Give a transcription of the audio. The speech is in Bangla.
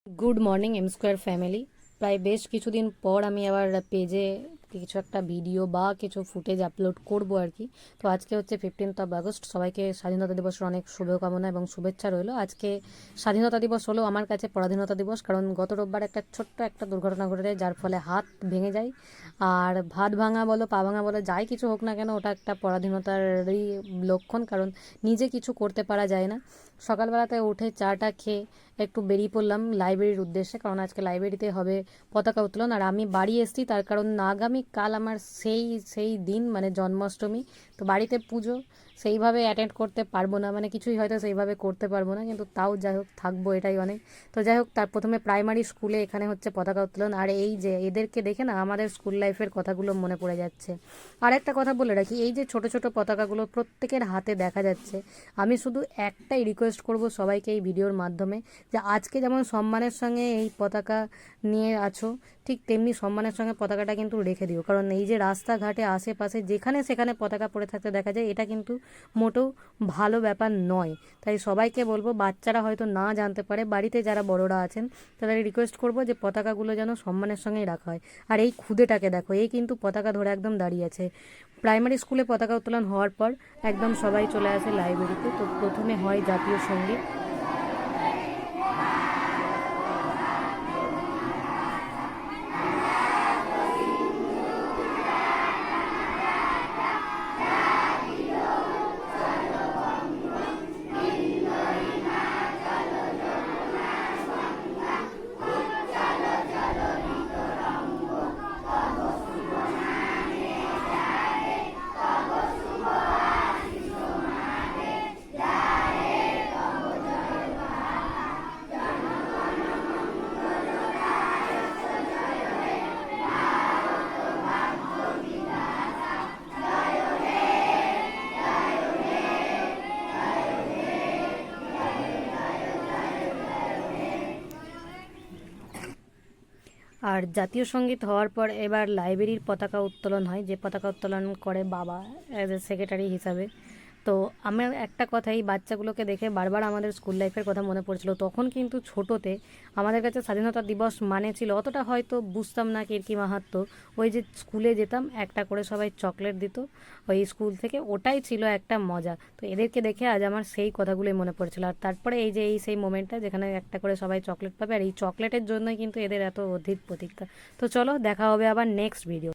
Good morning M square family. প্রায় বেশ কিছুদিন পর আমি আবার পেজে কিছু একটা ভিডিও বা কিছু ফুটেজ আপলোড করব আর কি। তো আজকে হচ্ছে 15 আগস্ট, সবাইকে স্বাধীনতা দিবসের অনেক শুভকামনা এবং শুভেচ্ছা রইলো। আজকে স্বাধীনতা দিবস হলো আমার কাছে পরাধীনতা দিবস, কারণ গত রোববার একটা ছোট্ট একটা দুর্ঘটনা ঘটে যায়, যার ফলে হাত ভেঙে যায়। আর ভাত ভাঙা বলো পা ভাঙা বলো যাই কিছু হোক না কেন, ওটা একটা পরাধীনতারই লক্ষণ, কারণ নিজে কিছু করতে পারা যায় না। সকালবেলাতে উঠে চাটা খেয়ে একটু বেরিয়ে পড়লাম লাইব্রেরির উদ্দেশ্যে, কারণ আজকে লাইব্রেরিতে হবে পতাকা উত্তোলন। আর আমি বাড়ি এসেছি তার কারণ আগামীকাল আমার সেই সেই দিন মানে জন্মাষ্টমী। তো বাড়িতে পুজো সেইভাবে অ্যাটেন্ড করতে পারবো না, মানে কিছুই হয়তো সেইভাবে করতে পারবো না, কিন্তু তাও যাই হোক থাকবো, এটাই অনেক। তো যাই হোক, তার প্রথমে প্রাইমারি স্কুলে এখানে হচ্ছে পতাকা উত্তোলন। আর এই যে এদেরকে দেখে না আমাদের স্কুল লাইফের কথাগুলো মনে পড়ে যাচ্ছে। আর একটা কথা বলে রাখি, এই যে ছোট ছোট পতাকাগুলো প্রত্যেকের হাতে দেখা যাচ্ছে, আমি শুধু একটাই রিকোয়েস্ট করব সবাইকে এই ভিডিওর মাধ্যমে, যে আজকে যেমন সম্মানের সঙ্গে এই পতাকা নিয়ে আছো, ঠিক তেমনি সম্মানের সঙ্গে পতাকাটা কিন্তু রেখে দিও। কারণ এই যে রাস্তাঘাটে আশেপাশে যেখানে সেখানে পতাকা পড়ে থাকতে দেখা যায়, এটা কিন্তু মোটেও ভালো ব্যাপার নয়। তাই সবাইকে বলবো, বাচ্চারা হয়তো না জানতে পারে, বাড়িতে যারা বড়রা আছেন তাদের রিকোয়েস্ট করব যে পতাকাগুলো যেন সম্মানের সঙ্গেই রাখা হয়। আর এই খুদেটাকে দেখো, এই কিন্তু পতাকা ধরে একদম দাঁড়িয়ে আছে। প্রাইমারি স্কুলে পতাকা উত্তোলন হওয়ার পর একদম সবাই চলে আসে লাইব্রেরিতে। তো প্রথমে হয় জাতীয় সঙ্গীত। আর জাতীয় সঙ্গীত হওয়ার পর এবার লাইব্রেরির পতাকা উত্তোলন হয়, যে পতাকা উত্তোলন করে বাবা অ্যাজ এ সেক্রেটারি হিসাবে। তো আমার একটা কথা, এই বাচ্চাগুলোকে দেখে বারবার আমাদের স্কুল লাইফের কথা মনে পড়ছিল। তখন কিন্তু ছোটোতে আমাদের কাছে স্বাধীনতা দিবস মানে ছিল, অতটা হয়তো বুঝতাম না কী মাহাত্ম্য। ওই যে স্কুলে যেতাম, একটা করে সবাই চকলেট দিত ওই স্কুল থেকে, ওটাই ছিল একটা মজা। তো এদেরকে দেখে আজ আমার সেই কথাগুলোই মনে পড়ছিল। আর তারপরে এই যে এই সেই মোমেন্টটা যেখানে একটা করে সবাই চকলেট পাবে, আর এই চকলেটের জন্যই কিন্তু এদের এত অধীর প্রতীক্ষা। তো চলো, দেখা হবে আবার নেক্সট ভিডিও।